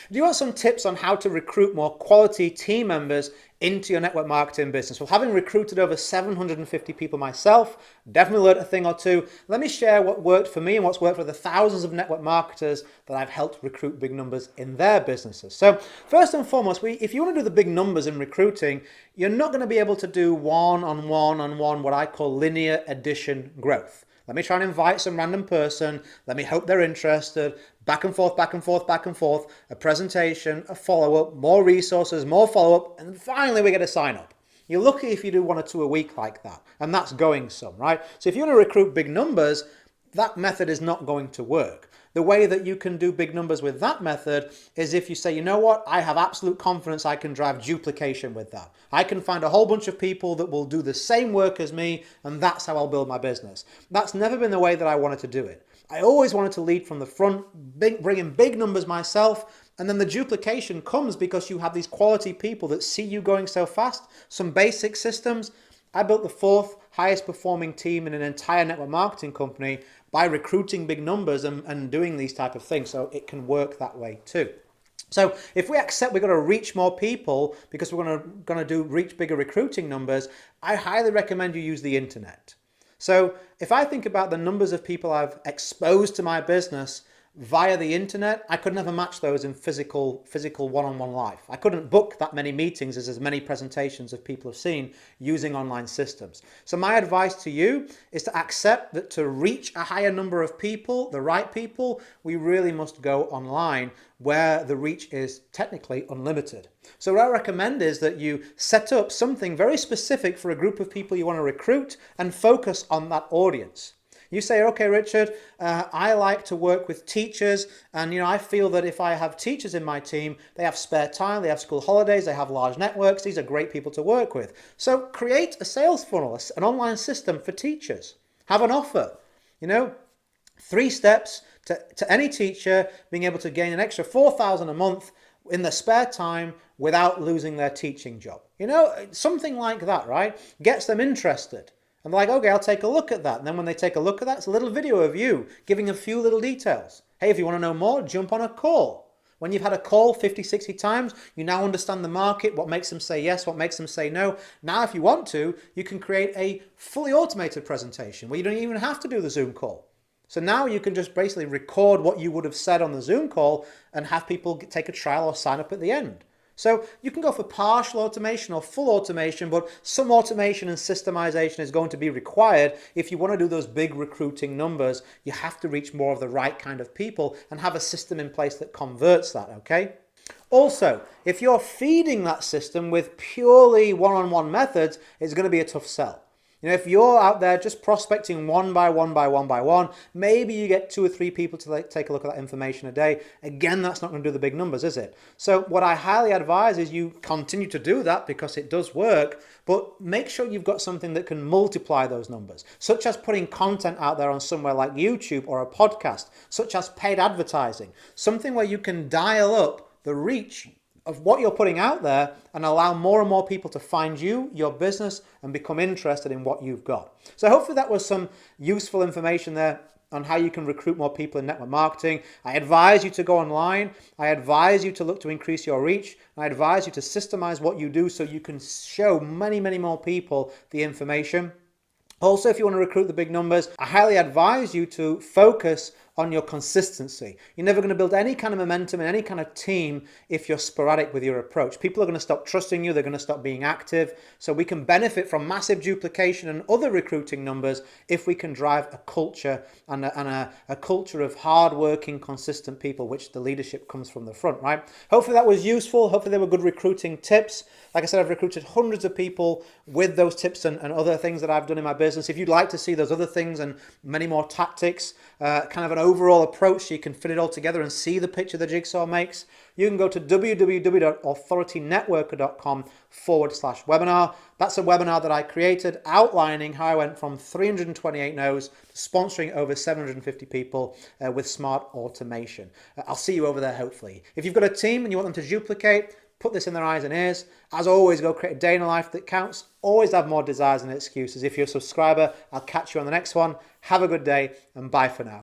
Do you want some tips on how to recruit more quality team members into your network marketing business? Well, having recruited over 750 people myself, definitely learned a thing or two. Let me share what worked for me and what's worked for the thousands of network marketers that I've helped recruit big numbers in their businesses. So first and foremost, if you want to do the big numbers in recruiting, you're not going to be able to do one-on-one, what I call linear addition growth. Let me try and invite some random person. Let me hope they're interested. Back and forth, back and forth, back and forth. A presentation, a follow-up, more resources, more follow-up, and finally we get a sign-up. You're lucky if you do 1 or 2 a week like that, and that's going some, right? So if you want to recruit big numbers, that method is not going to work. The way that you can do big numbers with that method is if you say, you know what, I have absolute confidence I can drive duplication with that. I can find a whole bunch of people that will do the same work as me, and that's how I'll build my business. That's never been the way that I wanted to do it. I always wanted to lead from the front, bring in big numbers myself, and then the duplication comes because you have these quality people that see you going so fast, some basic systems. I built the 4th highest performing team in an entire network marketing company by recruiting big numbers and doing these type of things. So it can work that way too. So if we accept we're going to reach more people because we're going to reach bigger recruiting numbers, I highly recommend you use the internet. So if I think about the numbers of people I've exposed to my business via the internet, I could never match those in physical one-on-one life. I couldn't book that many meetings as many presentations of people have seen using online systems. So my advice to you is to accept that to reach a higher number of people, the right people, we really must go online where the reach is technically unlimited. So what I recommend is that you set up something very specific for a group of people you want to recruit and focus on that audience. You say, okay, Richard, I like to work with teachers, and I feel that if I have teachers in my team, they have spare time, they have school holidays, they have large networks, these are great people to work with. So create a sales funnel, an online system for teachers. Have an offer, 3 steps to any teacher being able to gain an extra $4,000 a month in their spare time without losing their teaching job. Something like that, right? Gets them interested. And they're like, okay, I'll take a look at that. And then when they take a look at that, it's a little video of you giving a few little details. Hey, if you want to know more, jump on a call. When you've had a call 50, 60 times, you now understand the market, what makes them say yes, what makes them say no. Now, if you want to, you can create a fully automated presentation where you don't even have to do the Zoom call. So now you can just basically record what you would have said on the Zoom call and have people take a trial or sign up at the end. So you can go for partial automation or full automation, but some automation and systemization is going to be required if you want to do those big recruiting numbers. You have to reach more of the right kind of people and have a system in place that converts that, okay? Also, if you're feeding that system with purely one-on-one methods, it's going to be a tough sell. If you're out there just prospecting one by one, maybe you get 2 or 3 people to take a look at that information a day. Again, that's not going to do the big numbers, is it? So what I highly advise is you continue to do that because it does work, but make sure you've got something that can multiply those numbers, such as putting content out there on somewhere like YouTube or a podcast, such as paid advertising, something where you can dial up the reach of what you're putting out there and allow more and more people to find you, your business, and become interested in what you've got. So hopefully that was some useful information there on how you can recruit more people in network marketing. I advise you to go online. I advise you to look to increase your reach. I advise you to systemize what you do so you can show many, many more people the information. Also, if you want to recruit the big numbers, I highly advise you to focus on your consistency. You're never going to build any kind of momentum in any kind of team if you're sporadic with your approach. People are going to stop trusting you. They're going to stop being active. So we can benefit from massive duplication and other recruiting numbers if we can drive a culture and a culture of hardworking, consistent people, which the leadership comes from the front, right? Hopefully that was useful. Hopefully they were good recruiting tips. Like I said, I've recruited hundreds of people with those tips and other things that I've done in my business. If you'd like to see those other things and many more tactics, kind of an overall approach so you can fit it all together and see the picture the jigsaw makes, you can go to www.authoritynetworker.com/webinar. That's a webinar that I created outlining how I went from 328 no's to sponsoring over 750 people with smart automation. I'll see you over there hopefully. If you've got a team and you want them to duplicate, put this in their eyes and ears. As always, go create a day in a life that counts. Always have more desires than excuses. If you're a subscriber, I'll catch you on the next one. Have a good day and bye for now.